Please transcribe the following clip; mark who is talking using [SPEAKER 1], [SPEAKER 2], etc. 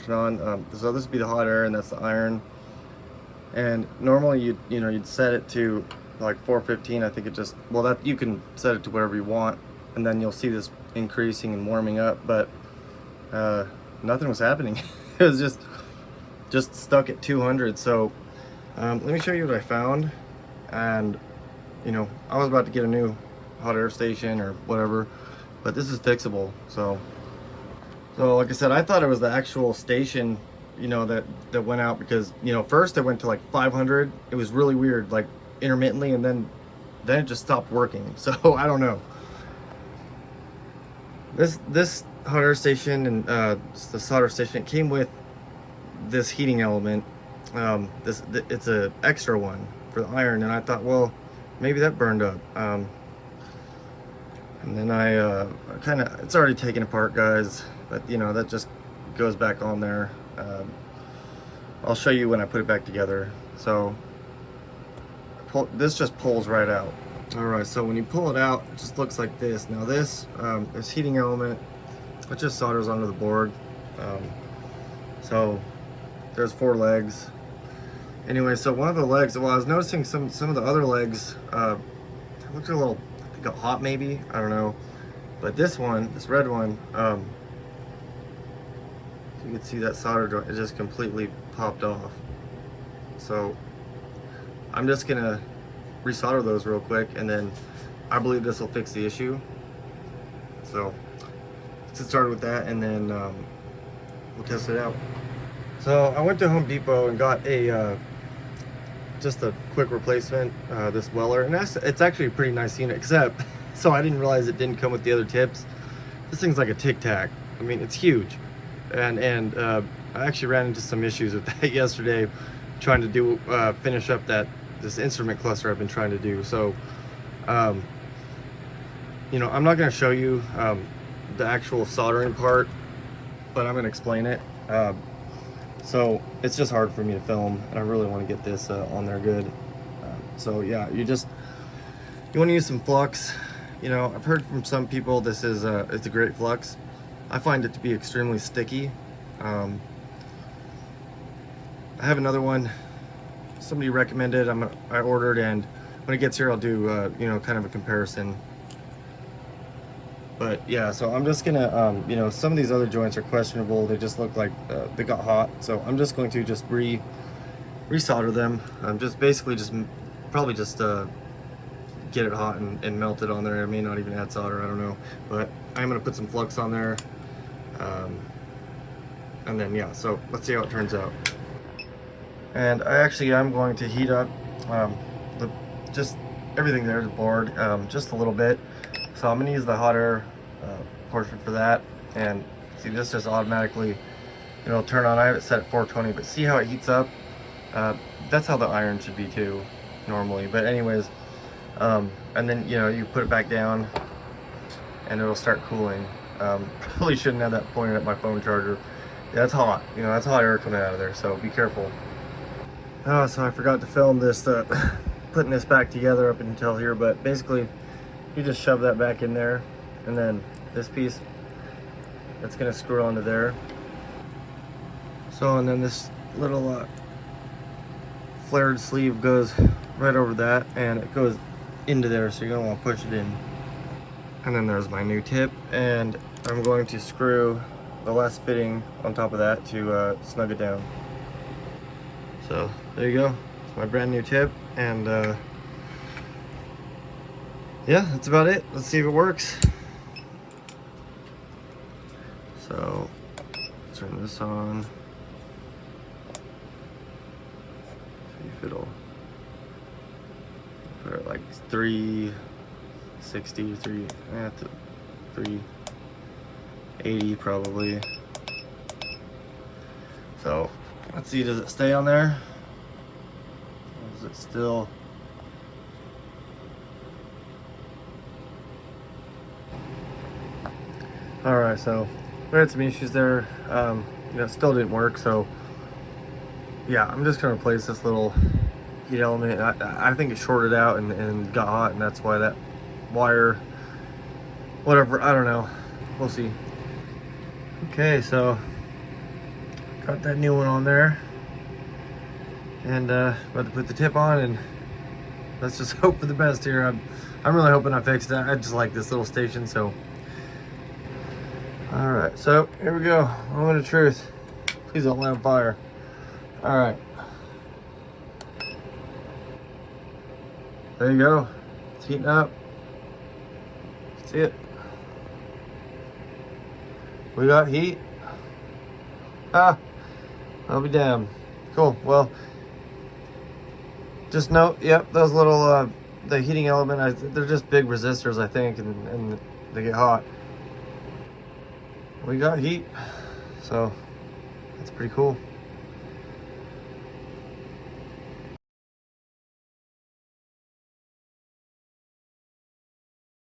[SPEAKER 1] connection on. So this would be the hot air, and that's the iron. And normally you'd set it to like 415. I think it just, well, that you can set it to whatever you want, and then you'll see this increasing and warming up. But nothing was happening. It was just stuck at 200. So let me show you what I found. And I was about to get a new hot air station or whatever, but this is fixable. So like I said, I thought it was the actual station, that went out, because first it went to like 500. It was really weird, like intermittently, and then it just stopped working. So I don't know. This hot air station and the solder station, it came with this heating element. It's a extra one for the iron, and I thought, well, maybe that burned up. And then I it's already taken apart, guys, but that just goes back on there. I'll show you when I put it back together. So this just pulls right out. All right, so when you pull it out, it just looks like this. Now this heating element, it just solders onto the board. So there's 4 legs. Anyway, so one of the legs, well, I was noticing some of the other legs looked a little, I think, hot maybe, I don't know. But this one, this red one, you can see that solder joint, it just completely popped off. So I'm just gonna resolder those real quick, and then I believe this will fix the issue. So let's get started with that, and then we'll test it out. So I went to Home Depot and got just a quick replacement, this Weller, and it's actually a pretty nice unit, except so I didn't realize it didn't come with the other tips. This thing's like a Tic Tac. I mean, it's huge, and I actually ran into some issues with that yesterday, trying to do finish up this instrument cluster I've been trying to do. So I'm not going to show you the actual soldering part, but I'm going to explain it. So it's just hard for me to film, and I really want to get this on there good. So yeah, you want to use some flux. I've heard from some people this is it's a great flux. I find it to be extremely sticky. I have another one somebody recommended. I ordered, and when it gets here, I'll do kind of a comparison. But yeah, so I'm just gonna some of these other joints are questionable. They just look like they got hot, so I'm just going to just resolder them. I'm just basically probably just get it hot and melt it on there. I may not even add solder, I don't know, but I'm gonna put some flux on there, and then yeah, so let's see how it turns out. And I'm going to heat up just everything there, the board, just a little bit. So I'm gonna use the hot air portion for that, and see, this just automatically turn on. I have it set at 420, but see how it heats up? That's how the iron should be too, normally. But anyways, and then you put it back down, and it'll start cooling. Probably shouldn't have that pointed at my phone charger. Yeah, that's hot. That's hot air coming out of there, so be careful. Oh, so I forgot to film this, putting this back together up until here, but basically you just shove that back in there, and then this piece, that's gonna screw onto there. So, and then this little flared sleeve goes right over that, and it goes into there, so you're gonna want to push it in. And then there's my new tip, and I'm going to screw the last fitting on top of that to snug it down. So there you go, it's my brand new tip, and yeah, that's about it. Let's see if it works. So turn this on, see if it'll put it like 360, 380 probably. So let's see, does it stay on there? Or is it still? All right, so we had some issues there. Still didn't work. So yeah, I'm just gonna replace this little heat element. I think it shorted out and got hot, and that's why that wire, whatever, I don't know. We'll see. Okay, so Got that new one on there. And about to put the tip on, and let's just hope for the best here. I'm really hoping I fixed it. I just like this little station, so. All right, so here we go. Moment of truth. Please don't light on fire. All right. There you go. It's heating up. See it? We got heat. Ah, I'll be damned. Cool. Well, just note, yep, those little, the heating element, they're just big resistors, I think, and they get hot. We got heat, so that's pretty cool.